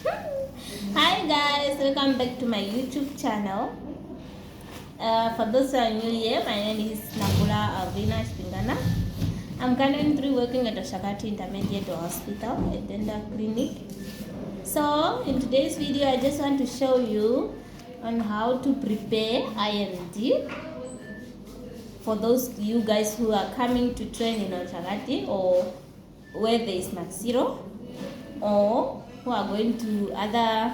Hi guys, welcome back to my YouTube channel. For those who are new here, my name is Nambula Alvina Spingana. I'm currently working at the Shakati Intermediate Hospital, a dental clinic. So in today's video, I just want to show you on how to prepare IND for those you guys who are coming to train in Shakati or where there is Maxillo, or who are going to other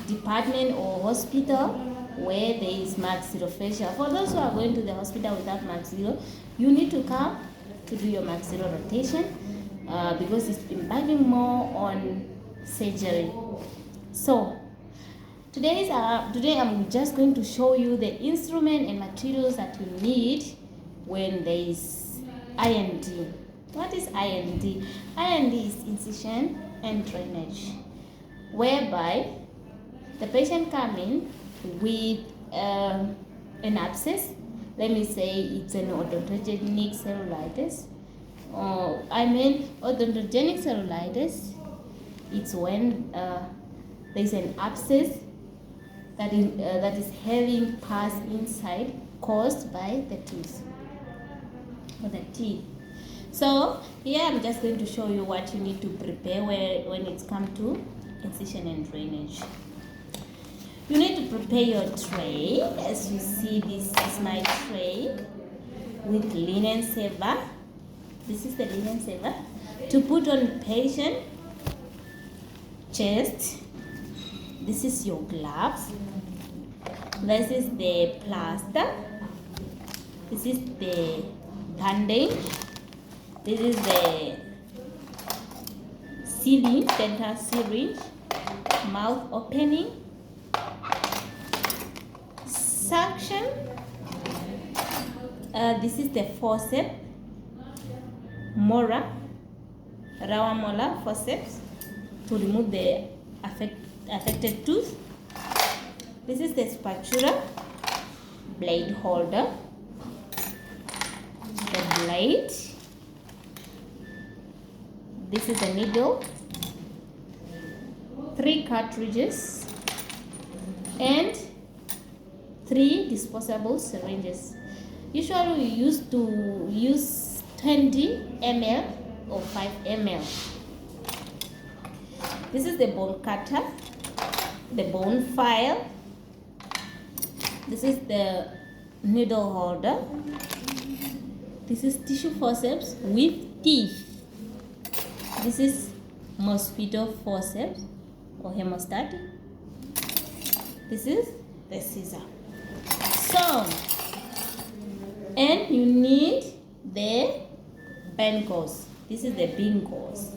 department or hospital where there is maxillofacial. For those who are going to the hospital without maxillo, you need to come to do your maxillo rotation because it's impacting more on surgery. So today I'm just going to show you the instrument and materials that you need when there is IND. What is IND? IND is incision and drainage, whereby the patient come in with an abscess. Let me say it's an odontogenic cellulitis. Odontogenic cellulitis, it's when there's an abscess that is having pus inside caused by the tooth or the teeth. So here I'm just going to show you what you need to prepare when it's come to incision and drainage. You need to prepare your tray. As you see, this is my tray with linen saver. This is the linen saver to put on patient chest. This is your gloves. This is the plaster. This is the bandage. This is the syringe, dental syringe, mouth opening, suction. This is the forceps, rawa molar forceps to remove the affected tooth. This is the spatula, blade holder, the blade. This is a needle, 3 cartridges, and 3 disposable syringes. Usually we used to use 20 ml or 5 ml. This is the bone cutter, the bone file. This is the needle holder. This is tissue forceps with teeth. This is mosquito forceps or hemostatic. This is the scissor. So, and you need the bend gauze. This is the bean gauze.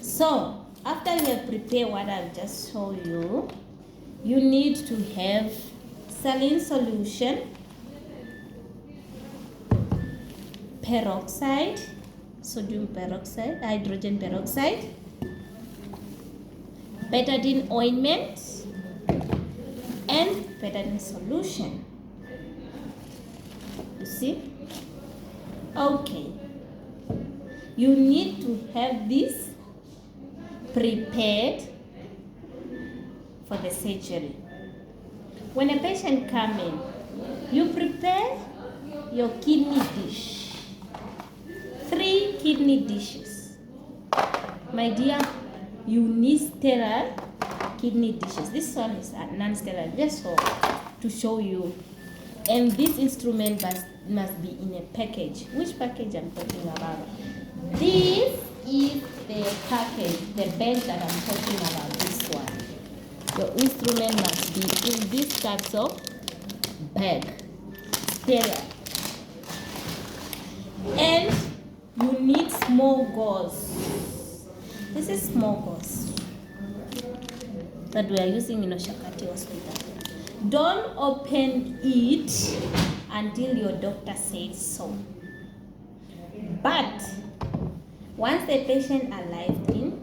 So, after you have prepared what I've just shown you, you need to have saline solution, peroxide, sodium peroxide, hydrogen peroxide, betadine ointment, and betadine solution. You see? Okay. You need to have this prepared for the surgery. When a patient comes in, you prepare your kidney dish. 3 kidney dishes. My dear, you need sterile kidney dishes. This one is non-sterile, just to show you. And this instrument must be in a package. Which package I'm talking about? This is the package, the bag that I'm talking about, this one. Your instrument must be in this types of bag, sterile. And you need small gauze. This is small gauze that we are using in Oshakati Hospital. Don't open it until your doctor says so. But once the patient arrived in,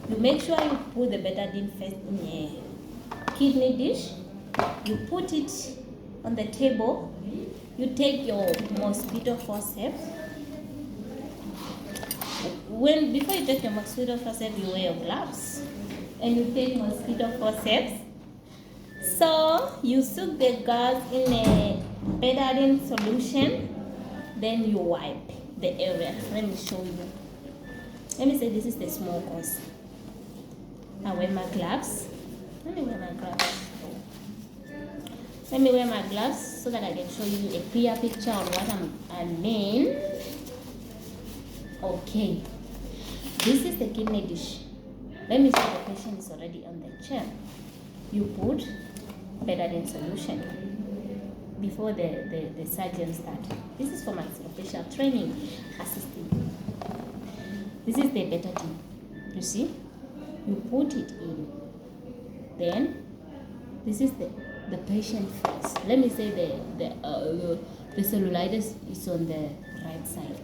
you make sure you put the betadine first in a kidney dish. You put it on the table. You take your mosquito forceps before you take your mosquito forceps, you wear your gloves and you take mosquito forceps. So you soak the gauze in a betadine solution, then you wipe the area. Let me show you. Let me say this is the small gauze. I wear my gloves. Let me wear my gloves. Let me wear my gloves so that I can show you a clear picture on what I mean. Okay. This is the kidney dish. Let me say the patient is already on the chair. You put betadine solution before the surgeon starts. This is for maxillofacial training assisting. This is the betadine. You see? You put it in. Then this is the patient face. Let me say the cellulitis is on the right side.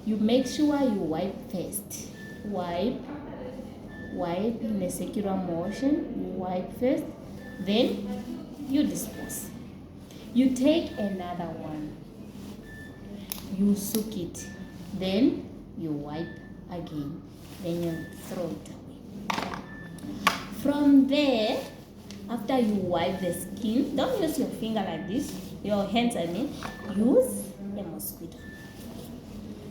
You make sure you wipe first. Wipe in a circular motion. You wipe first. Then you dispose. You take another one. You soak it. Then you wipe again. Then you throw it away. From there, after you wipe the skin, don't use your finger like this. Your hands, I mean. Use a mosquito.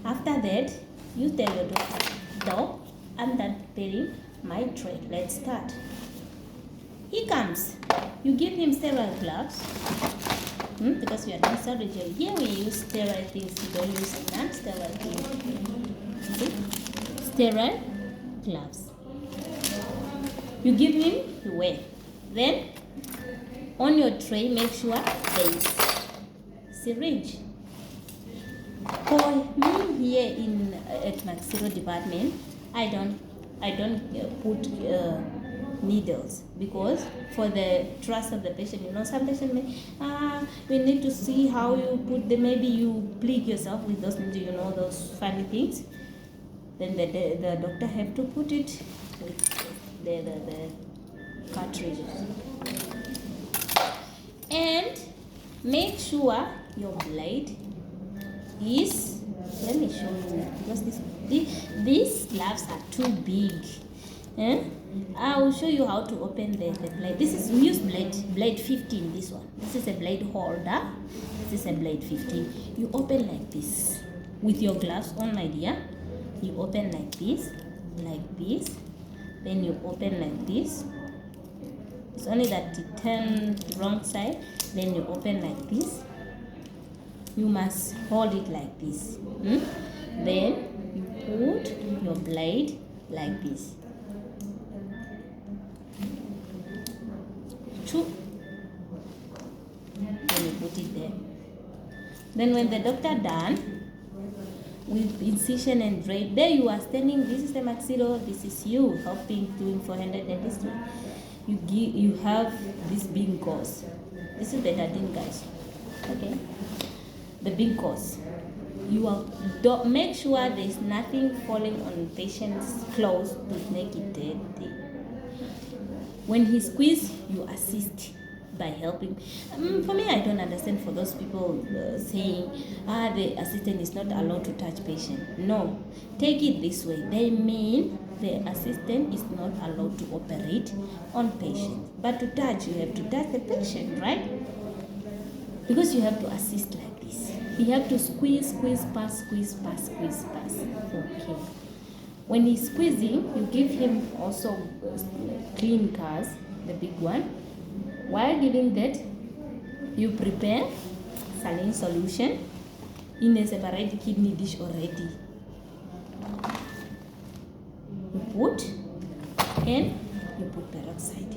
After that, you tell your doctor, "Doc, I'm done preparing my tray. Let's start." He comes. You give him sterile gloves. Because we are doing surgery. Here we use sterile things. We don't use non-sterile things. See? Sterile gloves. You give him, you wear. Then, on your tray, make sure there is syringe. For me here at Maxillo department, I don't put needles, because for the trust of the patient, some patient may, we need to see how you put them. Maybe you pleat yourself with those needles, those funny things. Then the doctor have to put it with the cartridges. And make sure your blade is, let me show you, because these gloves are too big. I will show you how to open the blade. We use blade 15, this one. This is a blade holder. This is a blade 15. You open like this. With your gloves on, my dear. You open like this. Then you open like this. It's only that you turn the wrong side. Then you open like this. You must hold it like this. Then you put your blade like this. Then you put it there. Then when the doctor done with incision and drape, there you are standing. This is the maxillo. This is you helping doing forehand dentistry. You have this big gauze. This is betadine, guys. Okay. The big gauze. You make sure there's nothing falling on patient's clothes to make it dirty. When he squeezes, you assist by helping. For me, I don't understand for those people saying, the assistant is not allowed to touch patient. No, take it this way. They mean the assistant is not allowed to operate on patient. But to touch, you have to touch the patient, right? Because you have to assist like this. You have to squeeze, pass. Okay. When he's squeezing, you give him also clean gauze, the big one. While giving that, you prepare saline solution in a separate kidney dish already. You put and you put peroxide.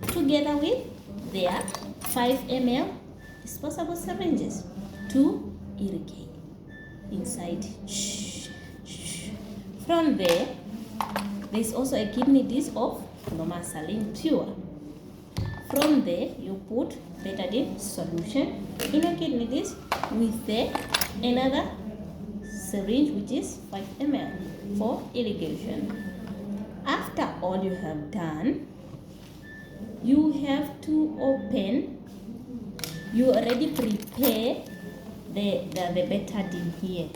Together with their 5 ml disposable syringes to irrigate inside. From there, there's also a kidney dish of normal saline pure. From there, you put betadine solution in a kidney dish with another syringe, which is 5 ml for irrigation. After all you have done, you have to open. You already prepare the betadine here.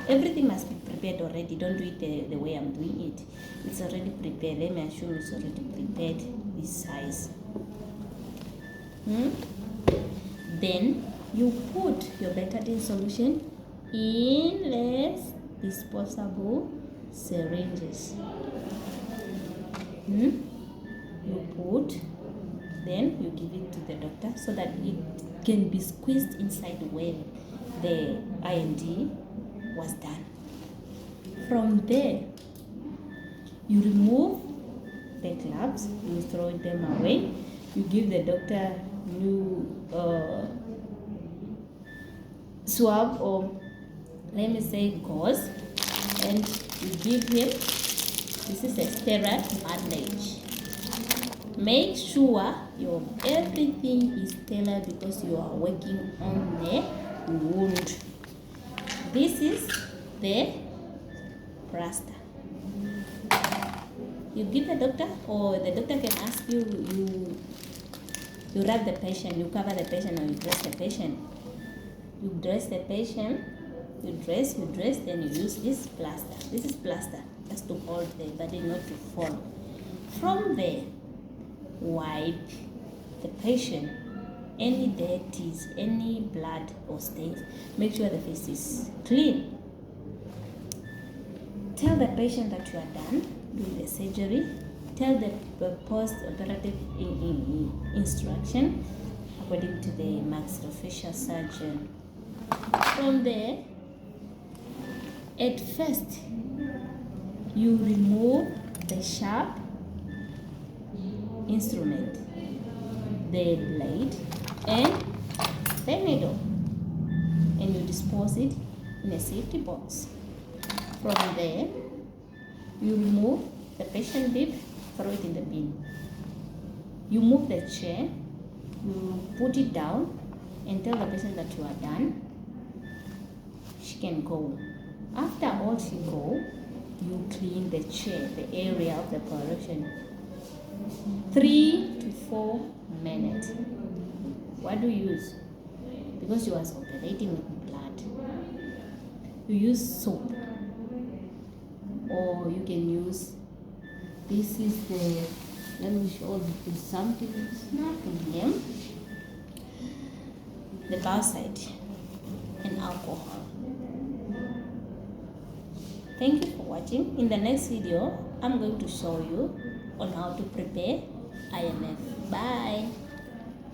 Everything must be prepared. prepared already. Don't do it the way I'm doing it. It's already prepared. Let me assure you, it's already prepared this size. Then you put your betadine solution in less disposable syringes. You put, then you give it to the doctor so that it can be squeezed inside where the IND was done. From there, you remove the gloves, you throw them away, you give the doctor new swab, or let me say gauze, and you give him, this is a sterile bandage. Make sure your everything is sterile because you are working on the wound. This is the plaster. You give the doctor, or the doctor can ask you, you wrap the patient, you cover the patient, or you dress the patient. You dress the patient, you dress, then you use this plaster. This is plaster, just to hold the body not to fall. From there, wipe the patient. Any dirties, any blood or stains, make sure the face is clean. Tell the patient that you are done doing the surgery. Tell the post-operative instruction according to the maxillofacial surgeon. From there, at first, you remove the sharp instrument, the blade, and the needle, and you dispose it in a safety box. From there, you remove the patient bib, throw it in the bin. You move the chair, you put it down, and tell the patient that you are done. She can go. After all she go, you clean the chair, the area of the correction. 3 to 4 minutes. What do you use? Because you was operating with blood, you use soap, or you can use, this is the, let me show you something, it's nothing here, the biocide and alcohol. Thank you for watching. In the next video, I'm going to show you on how to prepare IMF. Bye.